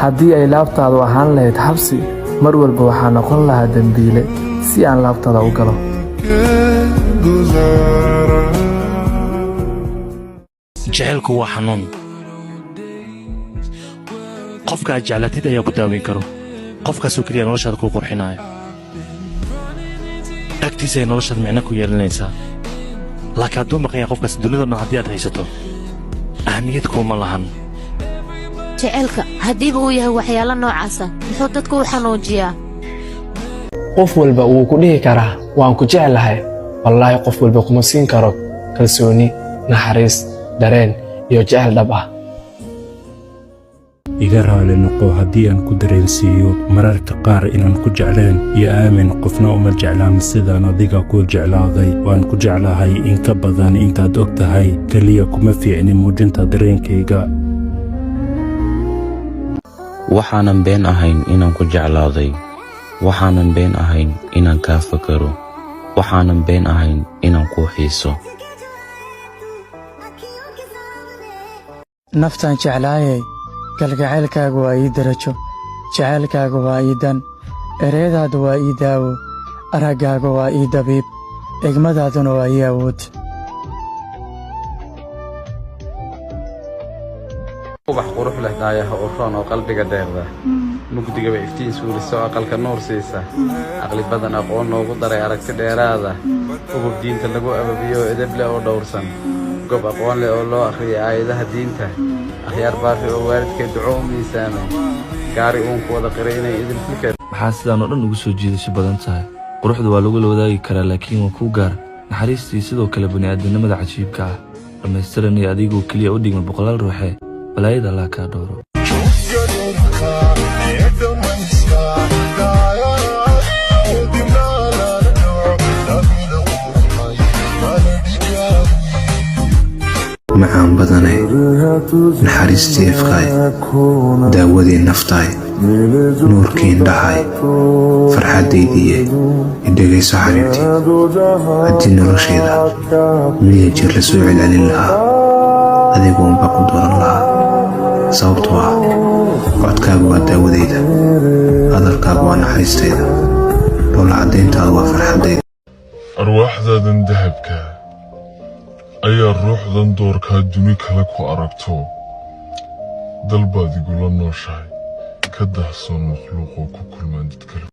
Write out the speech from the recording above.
haddii ay laabtaadu ahaan lahayd xabsi mar walba waxaa noqon lahaa dambiile si aan laabtada u galo. jacaylku waa xanuun qofka aad jeclatid ayaa ku daaweyn karo qofkaasoo keliya noloshaada kuu qurxinaayo agtiisa ay noloshaada micno ku yeelanaysaa laakiin hadduu maqan yahay qofkaas dunida dhan haddii aad haysato ahmiyad kuuma lahan. jacaylka haddiiba uu yahay waxyaalo noocaasa muxuu dadku u xanuujiyaa? qof walba wuu ku dhihi karaa waan ku jeclahay wallaahi qof walba kuma siin karo kalsooni naxariis dareen iyo jecel dhab ah. iga raali noqo haddii aan ku dareensiiyo mararka qaar inaan ku jecleen iyo aamin qofna uma jeclaan sidaan adiga ku jeclaaday. waan ku jeclahay in ka badan intaad og tahay keliya kuma fiicni muujinta dareenkayga. waxaanan been ahayn inaan ku jeclaaday waxaanan been ahayn inaan kaa fakaro waxaanan been ahayn inaan kuu xiiso. naftaan jeclaayay kalgacaylkaagu waa ii darajo jacaylkaagu waa ii dan ereyadaadu waa ii daawo araggaagu waa ii dabiib egmadaaduna waa ii awood. ubax qurux leh daayaha u roon oo qalbiga deeqda mugdigaba iftiin suuliso aqalka nuur siisa aqli badan aqoon noogu daray aragti dheeraada ubub diinta lagu ababiyo edeb leh oo dhowrsan gob aqoon leh oo loo akhriyay aayadaha diinta akhyaar baafi oo waalidkay duco u miisaamay gaari uun ku wada qiray inay idin fikir. maxaa sidaan oo dhan ugu soo jiidasho badan tahay quruxdu waa lagu la wadaagi karaa laakiin waa kuu gaar naxariistii sidoo kale bani'aadanimada cajiibka ah dhammaystiran iyo adigoo keliya u dhigma boqolaal ruuxee balaayada allaa kaa dhowro. macaan badanay naxariistii ifqaay daawadii naftaay nuurkii indhahay farxaddaydiiye idhegayso xariibtii haddii noloshayda miya jir la soo celcelin lahaa adigu unbaa ku dooran lahaa sababtoo ah codkaagu waa daawadayda hadalkaagu waa naxariistayda dhoola caddayntaadu waa farxaddayda. arwaaxdaadan dahabka ayaa ruuxdan doorkaa duni kale ku aragto dalbaad igula nooshahay ka dahsoon makhluuqoo ku kulmaan dad kale.